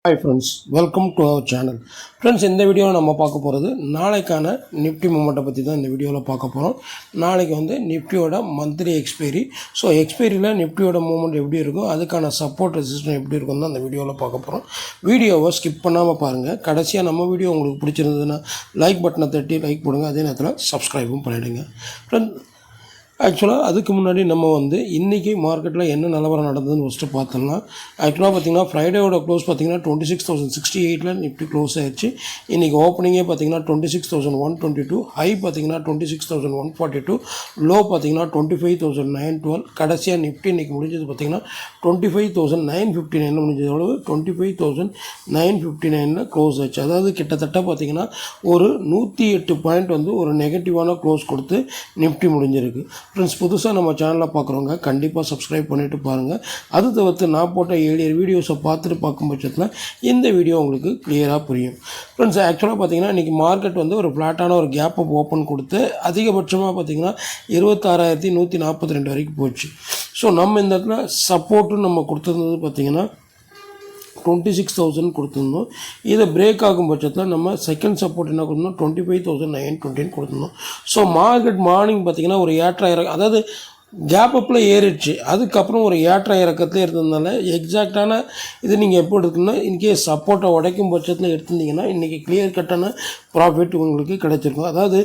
Hi friends, welcome to our channel. Friends, இந்த வீடியோவில் நம்ம பார்க்க போகிறது நாளைக்கான நிஃப்டி மூமெண்ட்டை பற்றி தான் இந்த வீடியோவில் பார்க்க போகிறோம். நாளைக்கு வந்து நிஃப்டியோட மந்த்லி எக்ஸ்பைரி. ஸோ எக்ஸ்பைரியில் நிஃப்டியோட மூமெண்ட் எப்படி இருக்கும், அதுக்கான சப்போர்ட் ரெசிஸ்டன்ஸ் எப்படி இருக்கும் தான் இந்த வீடியோவில் பார்க்க போகிறோம். வீடியோவை ஸ்கிப் பண்ணாமல் பாருங்கள். கடைசியாக நம்ம வீடியோ உங்களுக்கு பிடிச்சிருந்ததுன்னா லைக் பட்டனை தட்டி லைக் போடுங்க. அதே நேரத்தில் சப்ஸ்கிரைபும் பண்ணிவிடுங்க. ஃப்ரெண்ட்ஸ், ஆக்சுவலாக அதுக்கு முன்னாடி நம்ம வந்து இன்றைக்கி மார்க்கெட்டில் என்ன நிலவரம் நடந்ததுன்னு ஃபஸ்ட்டு பார்த்தோம்னா, ஆக்சுவலாக பார்த்திங்கன்னா ஃப்ரைடேவோட க்ளோஸ் பார்த்திங்கன்னா 26,068 நிஃப்டி க்ளோஸ் ஆகிடுச்சு. இன்றைக்கி ஓப்பனிங்கே பார்த்திங்கன்னா 26,122, ஹை பார்த்திங்கன்னா 26,142, லோ பார்த்திங்கன்னா 25,912. கடைசியாக நிஃப்டி இன்றைக்கி முடிஞ்சது பார்த்திங்கன்னா 25,959 முடிஞ்சது. எவ்வளவு 25,959 க்ளோஸ் ஆச்சு. அதாவது கிட்டத்தட்ட பார்த்திங்கன்னா ஒரு 108 பாயிண்ட் வந்து ஒரு நெகட்டிவான க்ளோஸ் கொடுத்து நிஃப்டி முடிஞ்சிருக்கு. ஃப்ரெண்ட்ஸ், புதுசாக நம்ம சேனலில் பார்க்குறவங்க கண்டிப்பாக சப்ஸ்கிரைப் பண்ணிவிட்டு பாருங்கள். அது தவிர்த்து நான் போட்ட ஏழியர் வீடியோஸை பார்த்துட்டு பார்க்கும் பட்சத்தில் இந்த வீடியோ உங்களுக்கு கிளியராக புரியும். ஃப்ரெண்ட்ஸ், ஆக்சுவலாக பார்த்தீங்கன்னா இன்றைக்கி மார்க்கெட் வந்து ஒரு ஃப்ளாட்டான ஒரு கேப்பை ஓப்பன் கொடுத்து அதிகபட்சமாக பார்த்திங்கன்னா 26,142 வரைக்கும் போச்சு. ஸோ நம்ம இந்த இடத்துல சப்போர்ட்டும் நம்ம கொடுத்துருந்தது பார்த்திங்கன்னா 26,000 கொடுத்துருந்தோம். இதை பிரேக் ஆகும் பட்சத்தில் நம்ம செகண்ட் சப்போர்ட் என்ன கொடுத்தோம், 25,920 கொடுத்துருந்தோம். ஸோ மார்க்கெட் மார்னிங் பார்த்திங்கன்னா ஒரு ஏற்ற இறக்கம், அதாவது கேப் அப்பில் ஏறிடுச்சு. அதுக்கப்புறம் ஒரு ஏற்ற இறக்கத்தில் இருந்ததுனால எக்ஸாக்டான இது நீங்கள் எப்போ எடுத்துக்கணும்னா, இன்கேஸ் சப்போர்ட்டை உடைக்கும் பட்சத்தில் எடுத்திருந்தீங்கன்னா இன்றைக்கி கிளியர் கட்டான ப்ராஃபிட் உங்களுக்கு கிடைச்சிருக்கும். அதாவது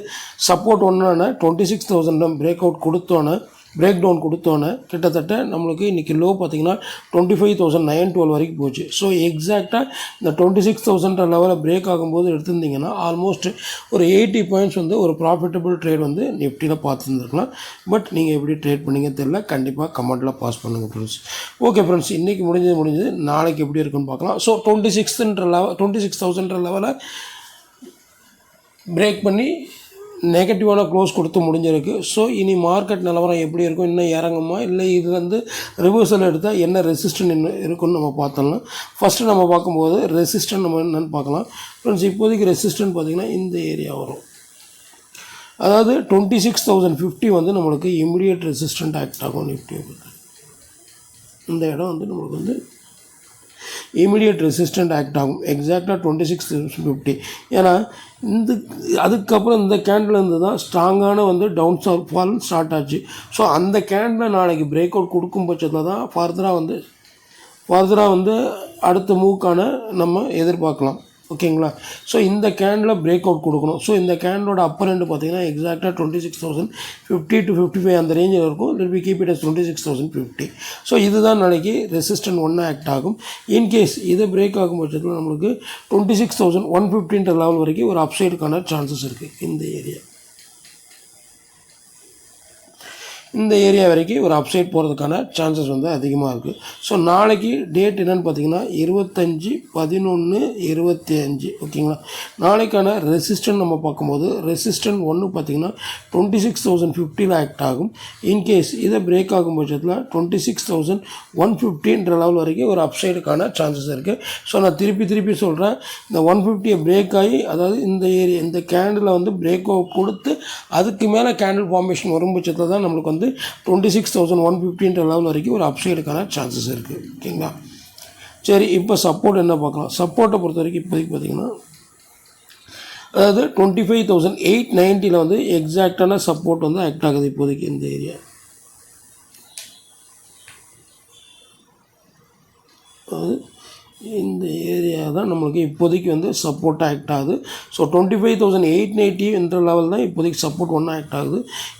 சப்போர்ட் ஒன்றான 26,000 பிரேக் அவுட் கொடுத்தோன்னே, பிரேக் டவுன் கொடுத்தோன்னே கிட்டத்தட்ட நம்மளுக்கு இன்றைக்கி லோ பார்த்திங்கன்னா 25,912 வரைக்கும் போச்சு. ஸோ எக்ஸாக்டாக இந்த 26,000 லெவலில் பிரேக் ஆகும்போது எடுத்திருந்தீங்கன்னா ஆல்மோஸ்ட் ஒரு 80 பாயிண்ட்ஸ் வந்து ஒரு ப்ராஃபிட்டபிள் ட்ரேட் வந்து நிஃப்டியில் பார்த்துருந்துருக்கலாம். பட் நீங்கள் எப்படி ட்ரேட் பண்ணிங்க தெரியல, கண்டிப்பாக கமெண்ட்டில் பாஸ் பண்ணுங்கள் ஃப்ரெண்ட்ஸ். ஓகே ஃப்ரெண்ட்ஸ், இன்றைக்கி முடிஞ்சது நாளைக்கு எப்படி இருக்குன்னு பார்க்கலாம். ஸோ 26,000 லெவலை பிரேக் பண்ணி நெகட்டிவான க்ளோஸ் கொடுத்து முடிஞ்சிருக்கு. ஸோ இனி மார்க்கெட் நிலவரம் எப்படி இருக்கும், இன்னும் இறங்குமா இல்லை இது வந்து ரிவர்சல் எடுத்தால் என்ன ரெசிஸ்டன்ட் என்ன இருக்குன்னு நம்ம பார்த்தோம்னா, ஃபஸ்ட்டு நம்ம பார்க்கும்போது ரெசிஸ்டன்ட் நம்ம என்னென்னு பார்க்கலாம். ஃப்ரெண்ட்ஸ், இப்போதைக்கு ரெசிஸ்டன்ட் பார்த்திங்கன்னா இந்த ஏரியா வரும். அதாவது 26,050 வந்து நம்மளுக்கு இமிடியேட் ரெசிஸ்டன்ட் ஆக்ட் ஆகும். நிஃப்டி இந்த இடம் வந்து நம்மளுக்கு வந்து இமீடியட் ரெசிஸ்டன்ட் ஆக்ட் ஆகும். எக்ஸாக்டாக 26,50. ஏன்னா அதுக்கப்புறம் இந்த கேண்டில் இருந்து தான் ஸ்ட்ராங்கான வந்து டவுன் ஃபால் ஸ்டார்ட் ஆச்சு. ஸோ அந்த கேண்டில் நாளைக்கு பிரேக் அவுட் கொடுக்கும் பட்சத்தில் தான் ஃபர்தராக வந்து அடுத்த மூவ்க்கான நம்ம எதிர்பார்க்கலாம். ஓகேங்களா? ஸோ இந்த கேண்டில் பிரேக் அவுட் கொடுக்கணும். ஸோ இந்த கேண்டலோட அப்பர் எண்டு பார்த்திங்கன்னா எக்ஸாக்டாக 26,050 to 55 அந்த ரேஞ்சில் இருக்கும். Let we keep it as 26,050. So இதுதான் நாளைக்கு ரெசிஸ்டன்ட் ஒன்று ஆக்ட் ஆகும். இன்கேஸ் இது பிரேக் ஆகும் பட்சத்தில் நம்மளுக்கு 26,115 லெவல் வரைக்கும் ஒரு அப்சைடுக்கான சான்சஸ் இருக்குது. இந்த ஏரியா வரைக்கும் ஒரு அப்சைட் போகிறதுக்கான சான்சஸ் வந்து அதிகமாக இருக்குது. ஸோ நாளைக்கு டேட் என்னென்னு பார்த்தீங்கன்னா 25/11/25. ஓகேங்களா? நாளைக்கான ரெசிஸ்டன்ட் நம்ம பார்க்கும்போது ரெசிஸ்டன்ட் ஒன்று பார்த்திங்கன்னா 26,050 ஆக்ட் ஆகும். இன்கேஸ் இதை பிரேக் ஆகும் பட்சத்தில் 26,150 லெவல் வரைக்கும் ஒரு அப்சைடுக்கான சான்சஸ் இருக்குது. ஸோ நான் திருப்பி சொல்கிறேன், இந்த 150 பிரேக் ஆகி, அதாவது இந்த கேண்டில் வந்து பிரேக் அவுட் கொடுத்து அதுக்கு மேலே கேண்டில் ஃபார்மேஷன் வரும் பட்சத்தில் தான் நம்மளுக்கு வந்து 26,150 லெவல் வரைக்கும் ஒரு அப்சைடுக்கான சான்சஸ் இருக்குது. ஓகேங்களா? சரி, இப்போ சப்போர்ட் என்ன பார்க்கலாம். சப்போர்ட்டை பொறுத்த வரைக்கும் இப்போதைக்கு பார்த்திங்கன்னா, அதாவது 25,890 வந்து எக்ஸாக்டான சப்போர்ட் வந்து ஆக்ட் ஆகுது இப்போதைக்கு இந்த ஏரியா. அதாவது இந்த ஏரியா தான் நம்மளுக்கு இப்போதைக்கு வந்து சப்போர்ட் ஆக்ட் ஆகுது. ஸோ 25,890 என்ற லெவல் தான் இப்போதைக்கு சப்போர்ட் ஒன்று ஆக்ட் ஆகுது.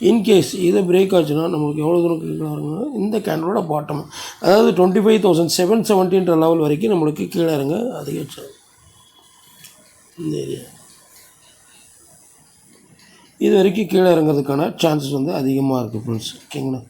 இன்கேஸ் இதை பிரேக் ஆச்சுன்னா நம்மளுக்கு எவ்வளோ தூரம் கீழே இறங்குங்க, இந்த கேண்டலோட பாட்டம், அதாவது 25,770 லெவல் வரைக்கும் நம்மளுக்கு கீழே இறங்க அதிகபட்சம் இந்த ஏரியா. இது வரைக்கும் கீழே இறங்கிறதுக்கான சான்சஸ் வந்து அதிகமாக இருக்குது ஃப்ரெண்ட்ஸ். ஓகேங்களா?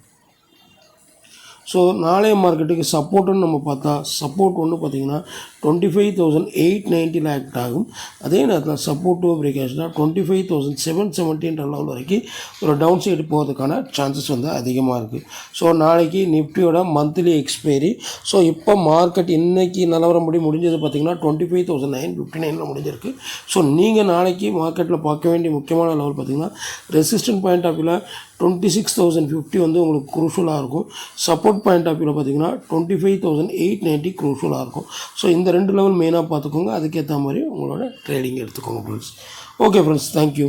ஸோ நாளைய மார்க்கெட்டுக்கு சப்போர்ட்டுன்னு நம்ம பார்த்தா, சப்போர்ட் ஒன்று பார்த்திங்கன்னா 25,890 ஆக்ட் ஆகும். அதே நேரத்தில் சப்போர்ட் டூ பிரேக் ஆச்சுன்னா 25,770 லெவல் வரைக்கும் ஒரு டவுன் சைடு போகிறதுக்கான சான்சஸ் வந்து அதிகமாக இருக்குது. ஸோ நாளைக்கு நிஃப்டியோட மந்த்லி எக்ஸ்பைரி. ஸோ இப்போ மார்க்கெட் இன்றைக்கி நிலவரம் முடிஞ்சது பார்த்திங்கன்னா 25,959 முடிஞ்சிருக்கு. ஸோ நீங்கள் நாளைக்கு மார்க்கெட்டில் பார்க்க வேண்டிய முக்கியமான லெவல் பார்த்திங்கன்னா ரெசிஸ்டன்ட் பாயிண்ட் ஆஃப் வியூவில் 26,050 வந்து உங்களுக்கு குரூஷலாக இருக்கும். சப்போர்ட் பாயிண்ட் ஆஃப் வியூவில் பார்த்தீங்கன்னா 25,890 குரூஷலாக இருக்கும். ஸோ இந்த 2 லெவல் மெயினாக பார்த்துக்கோங்க. அதுக்கேற்ற மாதிரி உங்களோட ட்ரேடிங் எடுத்துக்கோங்க ஃப்ரெண்ட்ஸ். Okay friends, thank you.